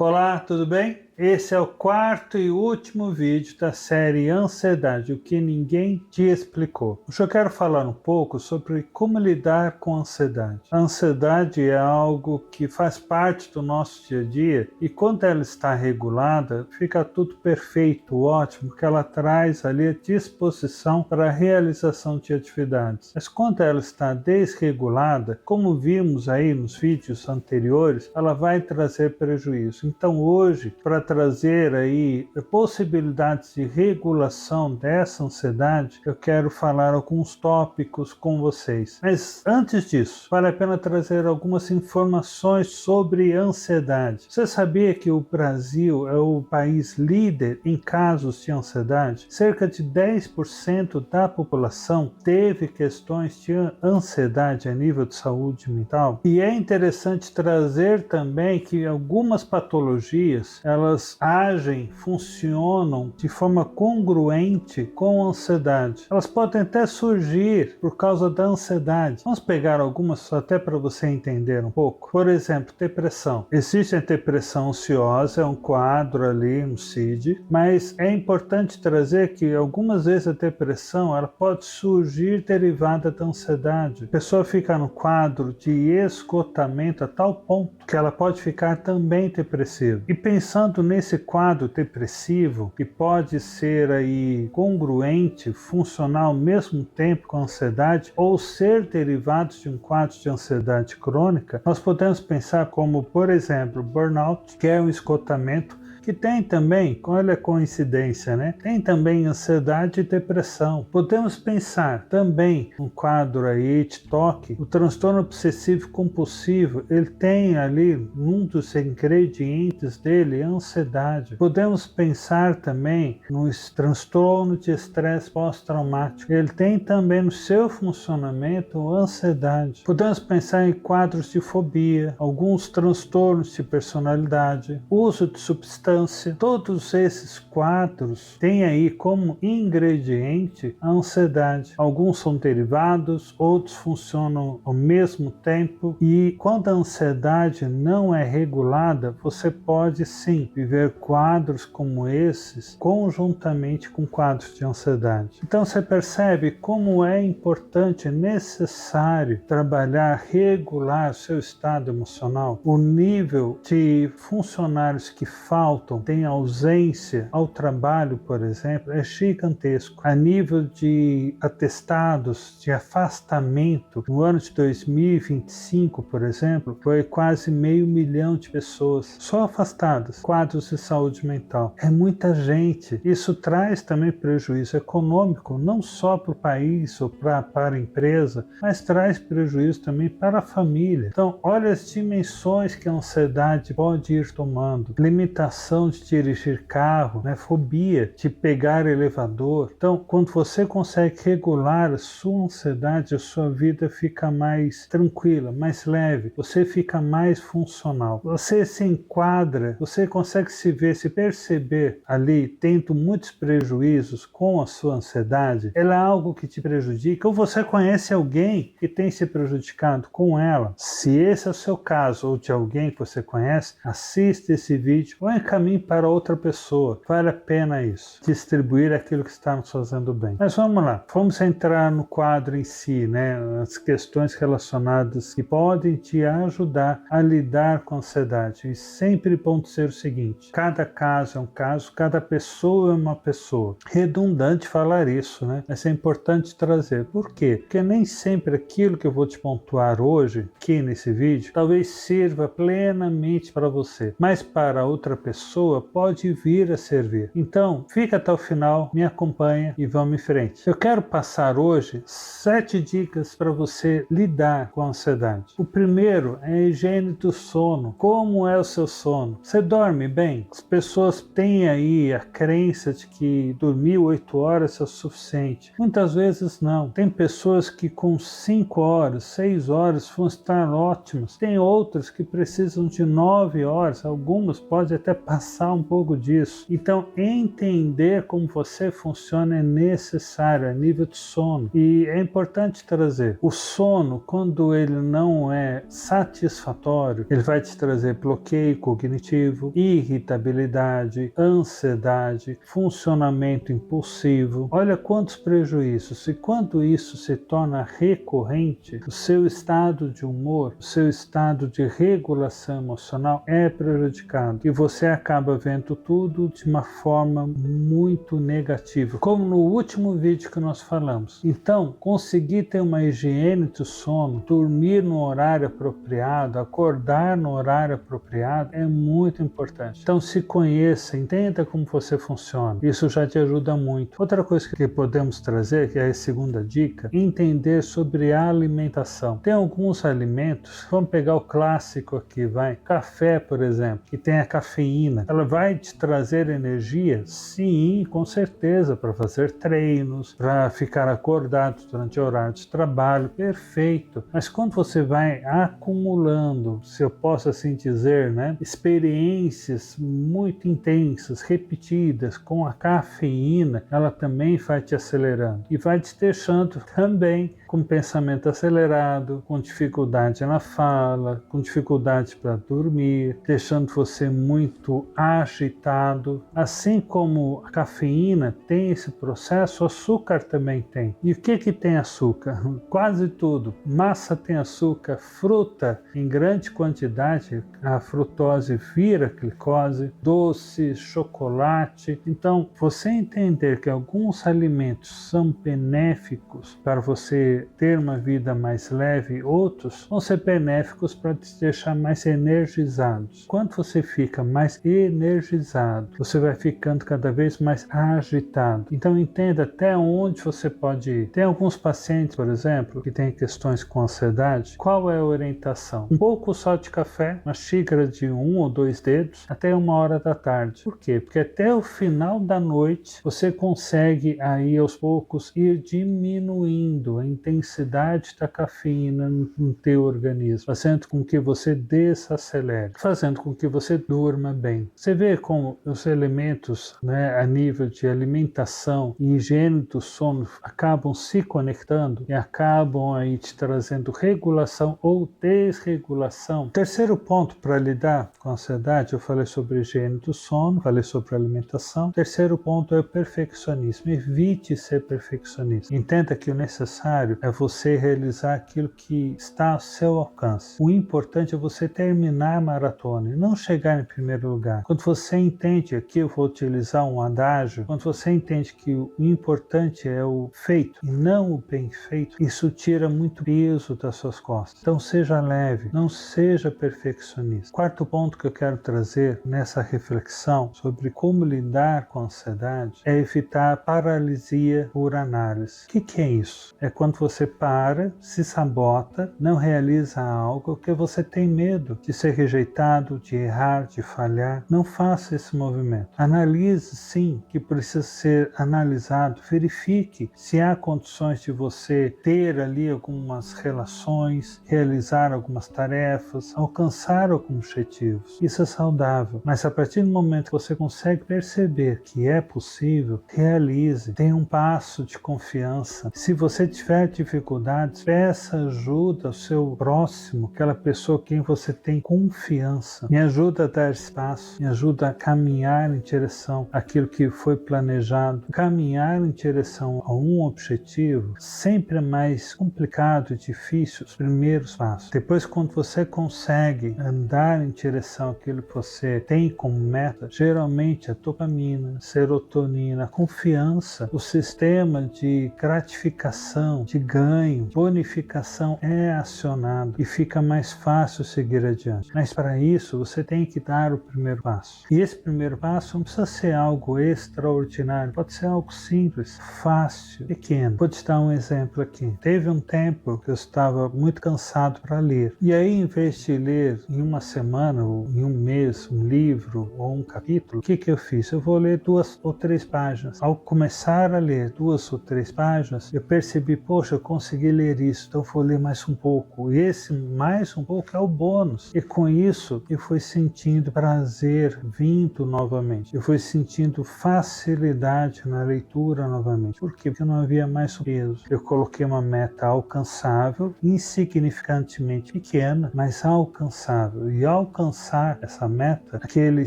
Olá, tudo bem? Esse é o quarto e último vídeo da série Ansiedade, o que ninguém te explicou. Hoje eu quero falar um pouco sobre como lidar com a ansiedade. A ansiedade é algo que faz parte do nosso dia a dia e quando ela está regulada, fica tudo perfeito, ótimo, porque ela traz ali a disposição para a realização de atividades. Mas quando ela está desregulada, como vimos aí nos vídeos anteriores, ela vai trazer prejuízo. Então hoje, para trazer aí possibilidades de regulação dessa ansiedade, eu quero falar alguns tópicos com vocês. Mas antes disso, vale a pena trazer algumas informações sobre ansiedade. Você sabia que o Brasil é o país líder em casos de ansiedade? Cerca de 10% da população teve questões de ansiedade a nível de saúde mental. E é interessante trazer também que algumas patologias, elas agem, funcionam de forma congruente com a ansiedade. Elas podem até surgir por causa da ansiedade. Vamos pegar algumas até para você entender um pouco. Por exemplo, depressão. Existe a depressão ansiosa, é um quadro ali, um CID, mas é importante trazer que algumas vezes a depressão ela pode surgir derivada da ansiedade. A pessoa fica no quadro de esgotamento a tal ponto que ela pode ficar também depressiva. E pensando nesse quadro depressivo, que pode ser aí congruente, funcionar ao mesmo tempo com a ansiedade, ou ser derivado de um quadro de ansiedade crônica, nós podemos pensar como, por exemplo, burnout, que é um esgotamento, que tem também, olha a coincidência, né? Tem também ansiedade e depressão. Podemos pensar também um quadro aí de TOC, o transtorno obsessivo compulsivo, ele tem ali um dos ingredientes dele, a ansiedade. Podemos pensar também no transtorno de estresse pós-traumático, ele tem também no seu funcionamento a ansiedade. Podemos pensar em quadros de fobia, alguns transtornos de personalidade, uso de substâncias. Todos esses quadros têm aí como ingrediente a ansiedade. Alguns são derivados, outros funcionam ao mesmo tempo e quando a ansiedade não é regulada, você pode sim viver quadros como esses conjuntamente com quadros de ansiedade. Então você percebe como é importante, necessário trabalhar, regular seu estado emocional. O nível de funcionários que faltam, tem ausência ao trabalho, por exemplo, é gigantesco. A nível de atestados de afastamento, no ano de 2025, por exemplo, foi quase 500 mil de pessoas só afastadas, quadros de saúde mental. É muita gente. Isso traz também prejuízo econômico, não só para o país ou para a empresa, mas traz prejuízo também para a família. Então, olha as dimensões que a ansiedade pode ir tomando. Limitação de dirigir carro, né? Fobia de pegar elevador. Então, quando você consegue regular a sua ansiedade, a sua vida fica mais tranquila, mais leve, você fica mais funcional. Você se enquadra, você consegue se ver, se perceber ali, tendo muitos prejuízos com a sua ansiedade, ela é algo que te prejudica, ou você conhece alguém que tem se prejudicado com ela. Se esse é o seu caso, ou de alguém que você conhece, assista esse vídeo ou encaminhe para outra pessoa. Vale a pena isso, distribuir aquilo que está nos fazendo bem. Mas vamos lá, vamos entrar no quadro em si, né? As questões relacionadas que podem te ajudar a lidar com a ansiedade. E sempre bom dizer o seguinte, cada caso é um caso, cada pessoa é uma pessoa. Redundante falar isso, né? Mas é importante trazer. Por quê? Porque nem sempre aquilo que eu vou te pontuar hoje, aqui nesse vídeo, talvez sirva plenamente para você, mas para outra pessoa pode vir a servir. Então, fica até o final, me acompanha e vamos em frente. Eu quero passar hoje 7 dicas para você lidar com a ansiedade. O primeiro é a higiene do sono. Como é o seu sono? Você dorme bem? As pessoas têm aí a crença de que dormir 8 horas é o suficiente. Muitas vezes não. Tem pessoas que com 5 horas, 6 horas vão estar ótimas. Tem outras que precisam de 9 horas. Algumas podem até passar passar um pouco disso. Então, entender como você funciona é necessário a nível de sono. E é importante trazer. O sono, quando ele não é satisfatório, ele vai te trazer bloqueio cognitivo, irritabilidade, ansiedade, funcionamento impulsivo. Olha quantos prejuízos. E quando isso se torna recorrente, o seu estado de humor, o seu estado de regulação emocional é prejudicado. E você acaba vendo tudo de uma forma muito negativa, como no último vídeo que nós falamos. Então, conseguir ter uma higiene do sono, dormir no horário apropriado, acordar no horário apropriado é muito importante. Então, se conheça, entenda como você funciona. Isso já te ajuda muito. Outra coisa que podemos trazer, que é a segunda dica, entender sobre a alimentação. Tem alguns alimentos, vamos pegar o clássico aqui, café, por exemplo, que tem a cafeína. Ela vai te trazer energia? Sim, com certeza, para fazer treinos, para ficar acordado durante o horário de trabalho, perfeito. Mas quando você vai acumulando, se eu posso assim dizer, experiências muito intensas, repetidas com a cafeína, ela também vai te acelerando e vai te deixando também com pensamento acelerado, com dificuldade na fala, com dificuldade para dormir, deixando você muito agitado. Assim como a cafeína tem esse processo, o açúcar também tem. E o que tem açúcar? Quase tudo. Massa tem açúcar, fruta em grande quantidade, a frutose vira glicose, doce, chocolate. Então, você entender que alguns alimentos são benéficos para você ter uma vida mais leve, outros vão ser benéficos para te deixar mais energizados. Quando você fica mais energizado, você vai ficando cada vez mais agitado. Então entenda até onde você pode ir. Tem alguns pacientes, por exemplo, que têm questões com ansiedade. Qual é a orientação? Um pouco só de café, uma xícara de 1 ou 2 dedos, até 1 hora da tarde. Por quê? Porque até o final da noite você consegue aí aos poucos ir diminuindo a intensidade da cafeína no teu organismo, fazendo com que você desacelere, fazendo com que você durma bem. Você vê como os elementos, a nível de alimentação e higiene do sono acabam se conectando e acabam aí te trazendo regulação ou desregulação. Terceiro ponto para lidar com a ansiedade, eu falei sobre higiene do sono, falei sobre alimentação. Terceiro ponto é o perfeccionismo. Evite ser perfeccionista. Entenda que o necessário é você realizar aquilo que está ao seu alcance. O importante é você terminar a maratona e não chegar em primeiro lugar. Quando você entende, aqui eu vou utilizar um adágio, quando você entende que o importante é o feito e não o bem feito, isso tira muito peso das suas costas. Então seja leve, não seja perfeccionista. Quarto ponto que eu quero trazer nessa reflexão sobre como lidar com a ansiedade é evitar paralisia por análise. O que é isso? É quando você para, se sabota, não realiza algo porque você tem medo de ser rejeitado, de errar, de falhar. Não faça esse movimento. Analise sim que precisa ser analisado. Verifique se há condições de você ter ali algumas relações, realizar algumas tarefas, alcançar alguns objetivos. Isso é saudável. Mas a partir do momento que você consegue perceber que é possível, realize. Tenha um passo de confiança. Se você tiver dificuldades, peça ajuda ao seu próximo, aquela pessoa quem você tem confiança. Me ajuda a dar espaço, me ajuda a caminhar em direção àquilo que foi planejado. Caminhar em direção a um objetivo sempre é mais complicado e difícil os primeiros passos. Depois, quando você consegue andar em direção àquilo que você tem como meta, geralmente a dopamina, serotonina, a confiança, o sistema de gratificação, de ganho, bonificação é acionado e fica mais fácil seguir adiante. Mas para isso você tem que dar o primeiro passo. E esse primeiro passo não precisa ser algo extraordinário, pode ser algo simples, fácil, pequeno. Vou te dar um exemplo aqui. Teve um tempo que eu estava muito cansado para ler. E aí, em vez de ler em uma semana ou em um mês um livro ou um capítulo, o que eu fiz? Eu vou ler 2 ou 3 páginas. Ao começar a ler 2 ou 3 páginas, eu percebi, poxa, eu consegui ler isso, então vou ler mais um pouco. E esse mais um pouco é o bônus. E com isso, eu fui sentindo prazer prazer vindo novamente. Eu fui sentindo facilidade na leitura novamente. Por quê? Porque não havia mais peso. Eu coloquei uma meta alcançável, insignificantemente pequena, mas alcançável. E ao alcançar essa meta, aquele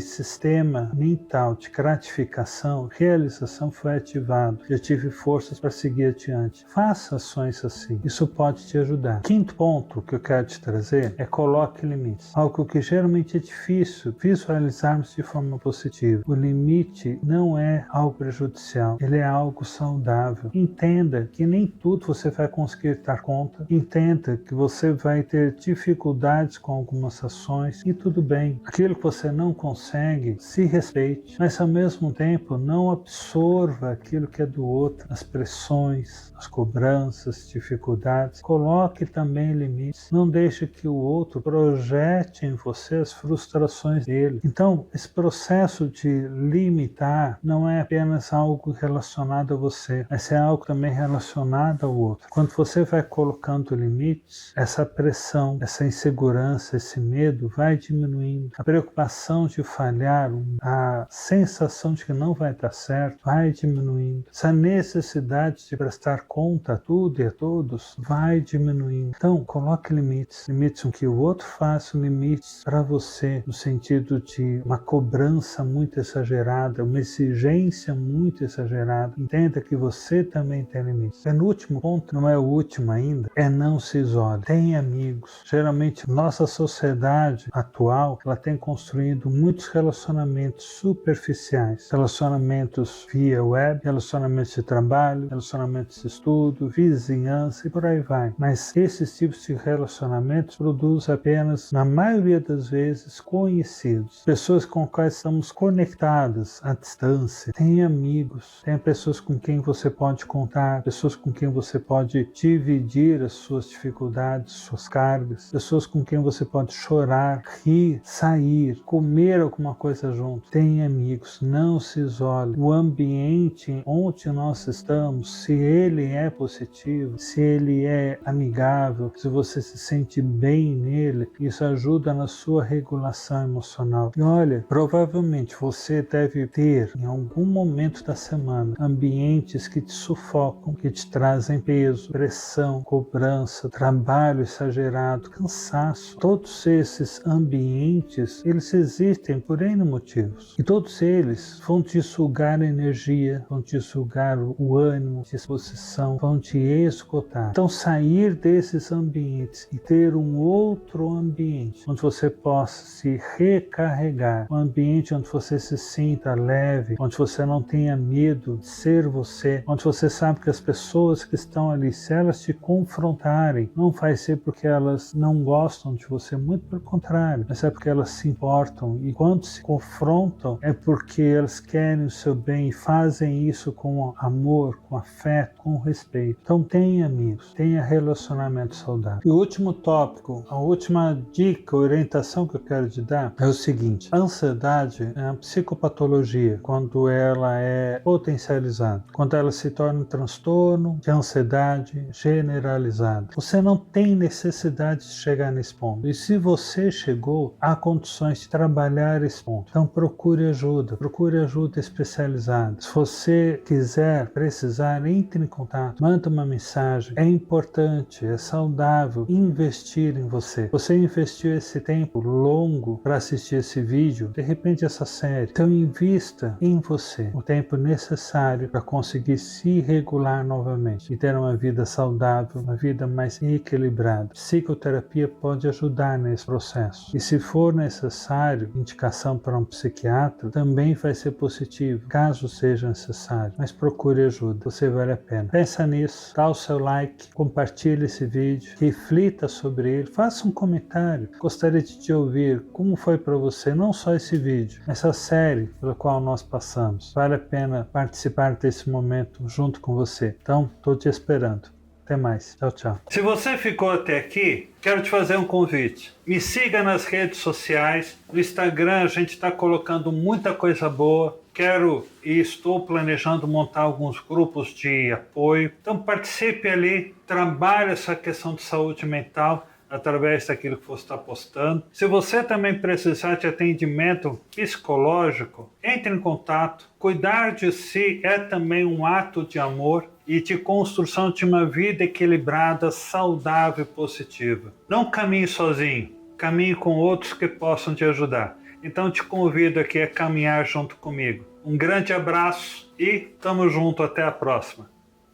sistema mental de gratificação, realização foi ativado. Eu tive forças para seguir adiante. Faça ações assim. Isso pode te ajudar. Quinto ponto que eu quero te trazer é coloque limites. Algo que geralmente é difícil visualizarmos de forma positiva. O limite não é algo prejudicial, ele é algo saudável. Entenda que nem tudo você vai conseguir dar conta. Entenda que você vai ter dificuldades com algumas ações e tudo bem. Aquilo que você não consegue, se respeite, mas ao mesmo tempo não absorva aquilo que é do outro, as pressões, as cobranças, dificuldades. Coloque também limites. Não deixe que o outro projete em você as frustrações dele. Então, esse processo de limitar não é apenas algo relacionado a você, mas é algo também relacionado ao outro. Quando você vai colocando limites, essa pressão, essa insegurança, esse medo vai diminuindo. A preocupação de falhar, a sensação de que não vai dar certo, vai diminuindo. Essa necessidade de prestar conta a tudo e a todos vai diminuindo. Então, coloque limites. Limites no que o outro faz, limites para você, no sentido de uma cobrança muito exagerada, uma exigência muito exagerada. Entenda que você também tem limites. Penúltimo ponto, não é o último ainda, é não se isole. Tem amigos. Geralmente, nossa sociedade atual, ela tem construído muitos relacionamentos superficiais. Relacionamentos via web, relacionamentos de trabalho, relacionamentos de estudo, vizinhança e por aí vai. Mas esses tipos de relacionamentos produzem apenas, na maioria das vezes, conhecidos. Pessoas com quais estamos conectadas à distância. Tem amigos, tem pessoas com quem você pode contar, pessoas com quem você pode dividir as suas dificuldades, suas cargas, pessoas com quem você pode chorar, rir, sair, comer alguma coisa junto. Tem amigos, não se isole. O ambiente onde nós estamos, se ele é positivo, se ele é amigável, se você se sente bem nele, isso ajuda na sua regulação emocional. E olha, provavelmente você deve ter, em algum momento da semana, ambientes que te sufocam, que te trazem peso, pressão, cobrança, trabalho exagerado, cansaço. Todos esses ambientes, eles existem por N motivos. E todos eles vão te sugar energia, vão te sugar o ânimo, disposição, vão te esgotar. Então, sair desses ambientes e ter um outro ambiente onde você possa se recarregar, um ambiente onde você se sinta leve, onde você não tenha medo de ser você, onde você sabe que as pessoas que estão ali, se elas te confrontarem, não vai ser porque elas não gostam de você, muito pelo contrário, mas é porque elas se importam, e quando se confrontam é porque elas querem o seu bem e fazem isso com amor, com afeto, com respeito. Então tenha amigos, tenha relacionamento saudável. E o último tópico, a última dica, orientação que eu quero te dar é o seguinte: a ansiedade é uma psicopatologia quando ela é potencializada, quando ela se torna um transtorno de ansiedade generalizada. Você não tem necessidade de chegar nesse ponto. E se você chegou, há condições de trabalhar esse ponto. Então procure ajuda especializada. Se você quiser, precisar, entre em contato, manda uma mensagem. É importante, é saudável investir em você. Você investiu esse tempo longo para assistir esse vídeo, de repente essa série. Então invista em você o tempo necessário para conseguir se regular novamente e ter uma vida saudável, uma vida mais equilibrada. Psicoterapia pode ajudar nesse processo. E se for necessário, indicação para um psiquiatra também vai ser positivo, caso seja necessário. Mas procure ajuda, você vale a pena. Pensa nisso, dá o seu like, compartilhe esse vídeo, reflita sobre ele, faça um comentário. Gostaria de te ouvir como foi para você, não só esse vídeo, essa série pela qual nós passamos. Vale a pena participar desse momento junto com você. Então, estou te esperando. Até mais. Tchau, tchau. Se você ficou até aqui, quero te fazer um convite. Me siga nas redes sociais. No Instagram a gente está colocando muita coisa boa. Quero e estou planejando montar alguns grupos de apoio. Então participe ali, trabalhe essa questão de saúde mental. através daquilo que você está postando. Se você também precisar de atendimento psicológico, entre em contato. Cuidar de si é também um ato de amor e de construção de uma vida equilibrada, saudável e positiva. Não caminhe sozinho, caminhe com outros que possam te ajudar. Então te convido aqui a caminhar junto comigo. Um grande abraço e tamo junto até a próxima.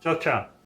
Tchau, tchau.